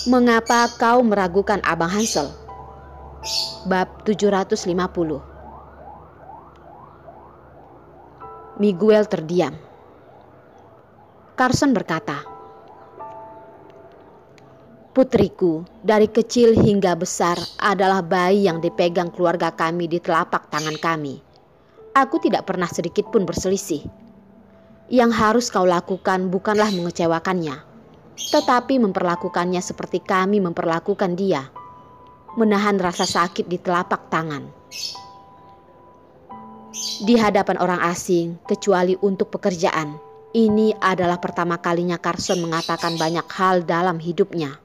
Mengapa kau meragukan Abang Hansel? Bab 750. Miguel terdiam. Carson berkata, "Putriku dari kecil hingga besar adalah bayi yang dipegang keluarga kami di telapak tangan kami. Aku tidak pernah sedikit pun berselisih. Yang harus kau lakukan bukanlah mengecewakannya, tetapi memperlakukannya seperti kami memperlakukan dia. Menahan rasa sakit di telapak tangan. Di hadapan orang asing, kecuali untuk pekerjaan, ini adalah pertama kalinya Carson mengatakan banyak hal dalam hidupnya.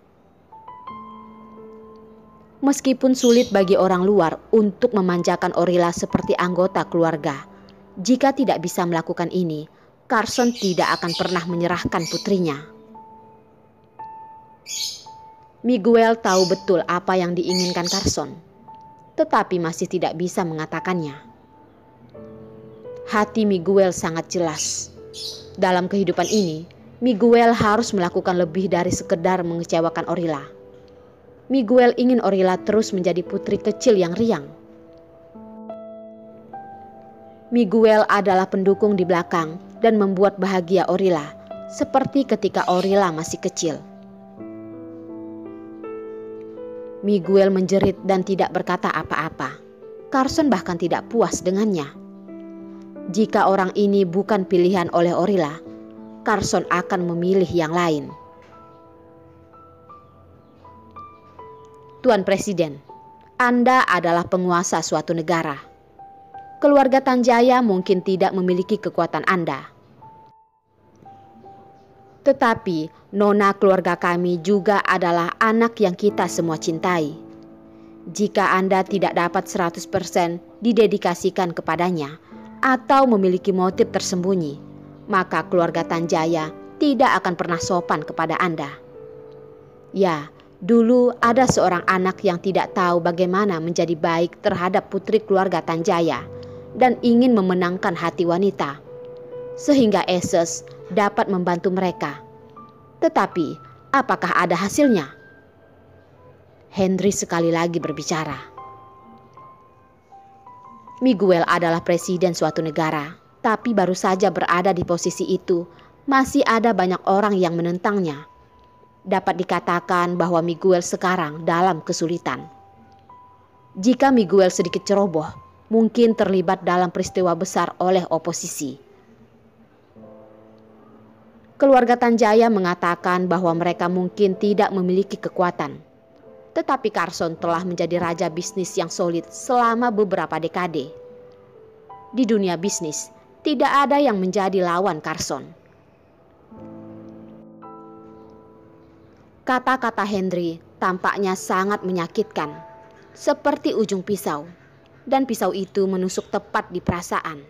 Meskipun sulit bagi orang luar untuk memanjakan Orilla seperti anggota keluarga, jika tidak bisa melakukan ini, Carson tidak akan pernah menyerahkan putrinya. Miguel tahu betul apa yang diinginkan Carson, tetapi masih tidak bisa mengatakannya. Hati Miguel sangat jelas. Dalam kehidupan ini, Miguel harus melakukan lebih dari sekedar mengecewakan Orilla. Miguel ingin Orilla terus menjadi putri kecil yang riang. Miguel adalah pendukung di belakang dan membuat bahagia Orilla, seperti ketika Orilla masih kecil. Miguel menjerit dan tidak berkata apa-apa. Carson bahkan tidak puas dengannya. Jika orang ini bukan pilihan oleh Orilla, Carson akan memilih yang lain. Tuan Presiden, Anda adalah penguasa suatu negara. Keluarga Tanjaya mungkin tidak memiliki kekuatan Anda. Tetapi nona keluarga kami juga adalah anak yang kita semua cintai. Jika Anda tidak dapat 100% didedikasikan kepadanya atau memiliki motif tersembunyi, maka keluarga Tanjaya tidak akan pernah sopan kepada Anda. Ya, dulu ada seorang anak yang tidak tahu bagaimana menjadi baik terhadap putri keluarga Tanjaya dan ingin memenangkan hati wanita, sehingga Esses dapat membantu mereka. Tetapi, apakah ada hasilnya? Henry sekali lagi berbicara. Miguel adalah presiden suatu negara, tapi baru saja berada di posisi itu, masih ada banyak orang yang menentangnya. Dapat dikatakan bahwa Miguel sekarang dalam kesulitan. Jika Miguel sedikit ceroboh, mungkin terlibat dalam peristiwa besar oleh oposisi. Keluarga Tanjaya mengatakan bahwa mereka mungkin tidak memiliki kekuatan. Tetapi Carson telah menjadi raja bisnis yang solid selama beberapa dekade. Di dunia bisnis, tidak ada yang menjadi lawan Carson. Kata-kata Henry tampaknya sangat menyakitkan, seperti ujung pisau, dan pisau itu menusuk tepat di perasaan.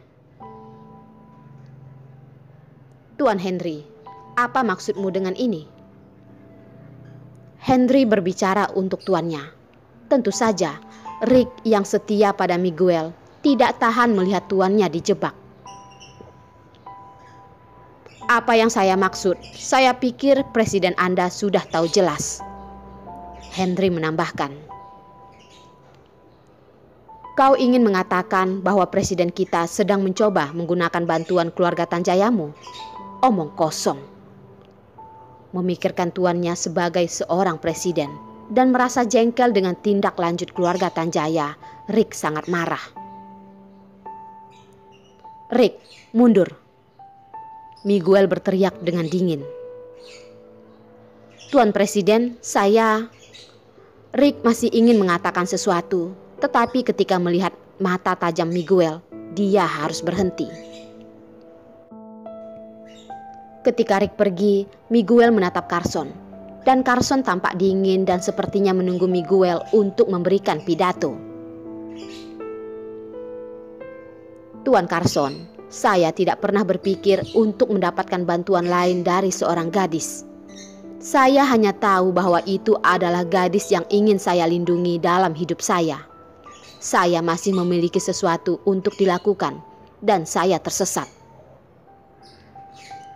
Tuan Henry, apa maksudmu dengan ini? Henry berbicara untuk tuannya. Tentu saja, Rick yang setia pada Miguel tidak tahan melihat tuannya dijebak. Apa yang saya maksud? Saya pikir presiden Anda sudah tahu jelas. Henry menambahkan. Kau ingin mengatakan bahwa presiden kita sedang mencoba menggunakan bantuan keluarga Tanjayamu? Omong kosong. Memikirkan tuannya sebagai seorang presiden dan merasa jengkel dengan tindak lanjut keluarga Tanjaya, Rick sangat marah. Rick, mundur. Miguel berteriak dengan dingin. Tuan Presiden, Rick masih ingin mengatakan sesuatu, tetapi ketika melihat mata tajam Miguel, dia harus berhenti. Ketika Rick pergi, Miguel menatap Carson, dan Carson tampak dingin dan sepertinya menunggu Miguel untuk memberikan pidato. Tuan Carson, saya tidak pernah berpikir untuk mendapatkan bantuan lain dari seorang gadis. Saya hanya tahu bahwa itu adalah gadis yang ingin saya lindungi dalam hidup saya. Saya masih memiliki sesuatu untuk dilakukan, dan saya tersesat.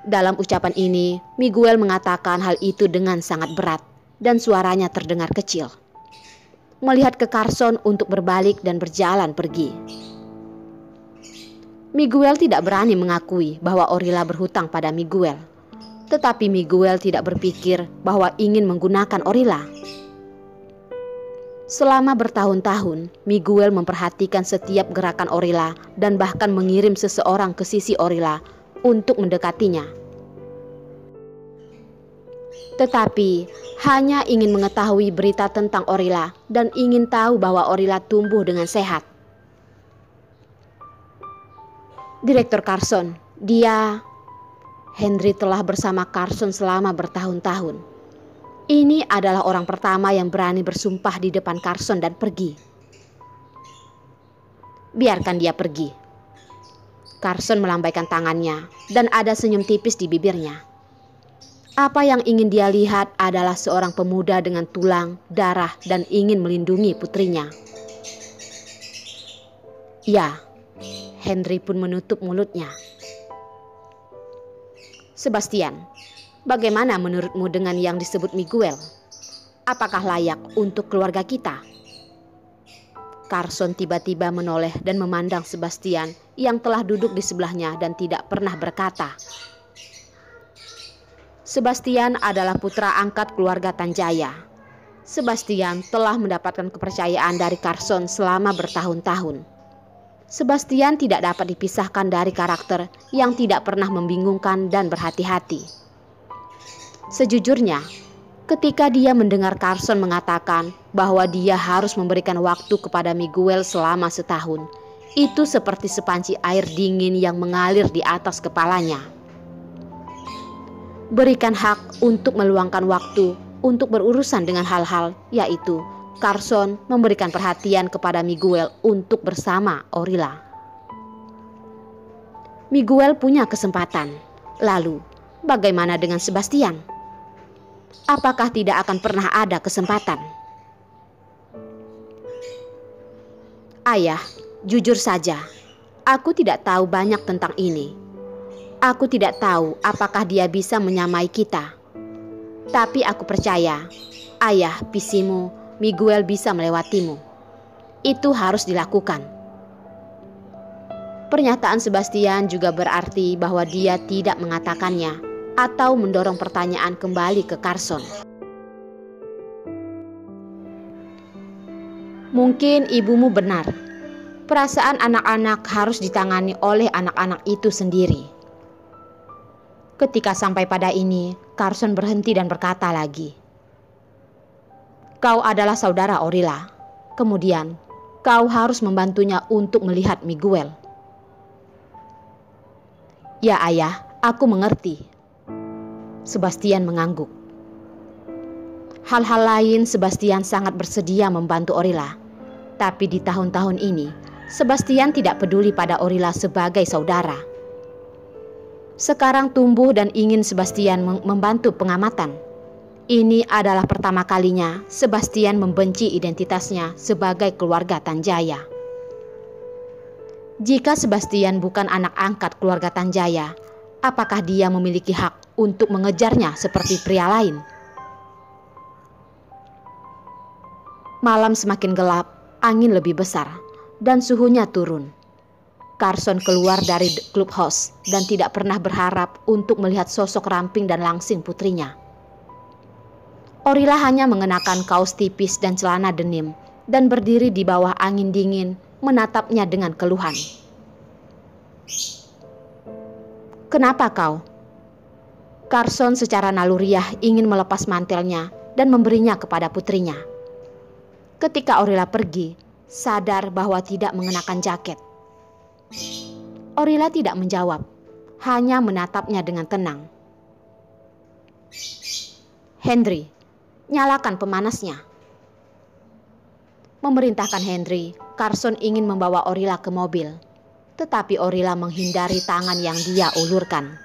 Dalam ucapan ini, Miguel mengatakan hal itu dengan sangat berat. dan suaranya terdengar kecil. Melihat ke Carson untuk berbalik dan berjalan pergi. Miguel tidak berani mengakui bahwa Orilla berhutang pada Miguel. Tetapi Miguel tidak berpikir bahwa ingin menggunakan Orilla. Selama bertahun-tahun, Miguel memperhatikan setiap gerakan Orilla dan bahkan mengirim seseorang ke sisi Orilla untuk mendekatinya. Tetapi hanya ingin mengetahui berita tentang Orilla dan ingin tahu bahwa Orilla tumbuh dengan sehat. Direktur Carson, Henry telah bersama Carson selama bertahun-tahun. Ini adalah orang pertama yang berani bersumpah di depan Carson dan pergi. Biarkan dia pergi. Carson melambaikan tangannya dan ada senyum tipis di bibirnya. Apa yang ingin dia lihat adalah seorang pemuda dengan tulang, darah, dan ingin melindungi putrinya. Ya, Henry pun menutup mulutnya. Sebastian, bagaimana menurutmu dengan yang disebut Miguel? Apakah layak untuk keluarga kita? Carson tiba-tiba menoleh dan memandang Sebastian yang telah duduk di sebelahnya dan tidak pernah berkata. Sebastian adalah putra angkat keluarga Tanjaya. Sebastian telah mendapatkan kepercayaan dari Carson selama bertahun-tahun. Sebastian tidak dapat dipisahkan dari karakter yang tidak pernah membingungkan dan berhati-hati. Sejujurnya, ketika dia mendengar Carson mengatakan bahwa dia harus memberikan waktu kepada Miguel selama setahun, itu seperti sepanci air dingin yang mengalir di atas kepalanya. Berikan hak untuk meluangkan waktu untuk berurusan dengan hal-hal, yaitu Carson memberikan perhatian kepada Miguel untuk bersama Orilla. Miguel punya kesempatan. Lalu, bagaimana dengan Sebastian? Apakah tidak akan pernah ada kesempatan? Ayah, jujur saja, aku tidak tahu banyak tentang ini. Aku tidak tahu apakah dia bisa menyamai kita. Tapi aku percaya, ayah, visimu, Miguel bisa melewatimu. Itu harus dilakukan. Pernyataan Sebastian juga berarti bahwa dia tidak mengatakannya atau mendorong pertanyaan kembali ke Carson. Mungkin ibumu benar. Perasaan anak-anak harus ditangani oleh anak-anak itu sendiri. Ketika sampai pada ini, Carson berhenti dan berkata lagi. Kau adalah saudara Orilla. Kemudian, kau harus membantunya untuk melihat Miguel. Ya ayah, aku mengerti. Sebastian mengangguk. Hal-hal lain Sebastian sangat bersedia membantu Orilla. Tapi di tahun-tahun ini, Sebastian tidak peduli pada Orilla sebagai saudara. Sekarang tumbuh dan ingin Sebastian membantu pengamatan. Ini adalah pertama kalinya Sebastian membenci identitasnya sebagai keluarga Tanjaya. Jika Sebastian bukan anak angkat keluarga Tanjaya, apakah dia memiliki hak untuk mengejarnya seperti pria lain? Malam semakin gelap, angin lebih besar, dan suhunya turun. Carson keluar dari clubhouse dan tidak pernah berharap untuk melihat sosok ramping dan langsing putrinya. Orilla hanya mengenakan kaos tipis dan celana denim dan berdiri di bawah angin dingin menatapnya dengan keluhan. Kenapa kau? Carson secara naluriah ingin melepas mantelnya dan memberinya kepada putrinya. Ketika Orilla pergi, sadar bahwa tidak mengenakan jaket. Orilla tidak menjawab, hanya menatapnya dengan tenang. Henry, nyalakan pemanasnya. Memerintahkan Henry, Carson ingin membawa Orilla ke mobil. Tetapi Orilla menghindari tangan yang dia ulurkan.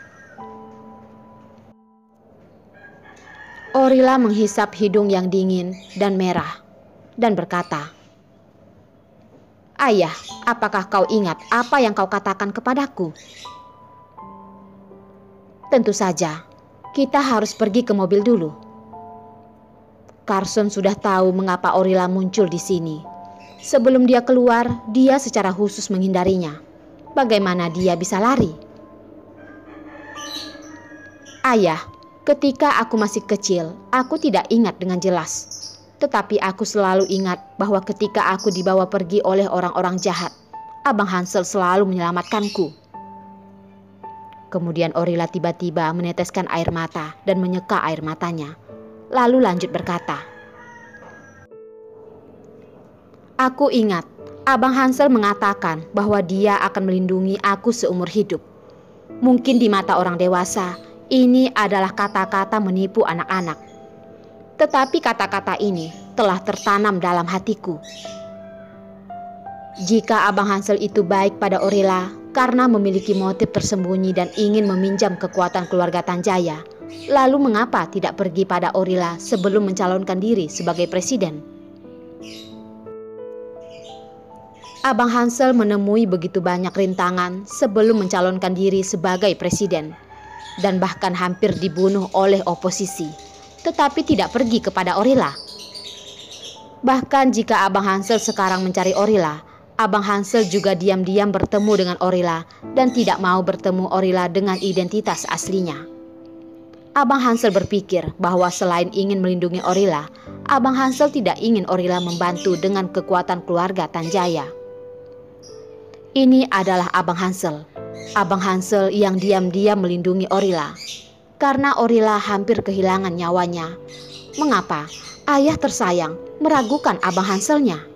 Orilla menghisap hidung yang dingin dan merah dan berkata, Ayah, apakah kau ingat apa yang kau katakan kepadaku? Tentu saja, kita harus pergi ke mobil dulu. Carson sudah tahu mengapa Orilla muncul di sini. Sebelum dia keluar, dia secara khusus menghindarinya. Bagaimana dia bisa lari? Ayah, ketika aku masih kecil, aku tidak ingat dengan jelas. Tetapi aku selalu ingat bahwa ketika aku dibawa pergi oleh orang-orang jahat, Abang Hansel selalu menyelamatkanku. Kemudian Orilla tiba-tiba meneteskan air mata dan menyeka air matanya. Lalu lanjut berkata, "Aku ingat, Abang Hansel mengatakan bahwa dia akan melindungi aku seumur hidup. Mungkin di mata orang dewasa, ini adalah kata-kata menipu anak-anak. Tetapi kata-kata ini telah tertanam dalam hatiku. Jika Abang Hansel itu baik pada Orilla karena memiliki motif tersembunyi dan ingin meminjam kekuatan keluarga Tanjaya, lalu mengapa tidak pergi pada Orilla sebelum mencalonkan diri sebagai presiden? Abang Hansel menemui begitu banyak rintangan sebelum mencalonkan diri sebagai presiden, dan bahkan hampir dibunuh oleh oposisi, tetapi tidak pergi kepada Orilla. Bahkan jika Abang Hansel sekarang mencari Orilla, Abang Hansel juga diam-diam bertemu dengan Orilla dan tidak mau bertemu Orilla dengan identitas aslinya. Abang Hansel berpikir bahwa selain ingin melindungi Orilla, Abang Hansel tidak ingin Orilla membantu dengan kekuatan keluarga Tanjaya. Ini adalah Abang Hansel. Abang Hansel yang diam-diam melindungi Orilla. Karena Orilla hampir kehilangan nyawanya, mengapa ayah tersayang meragukan Abang Hanselnya?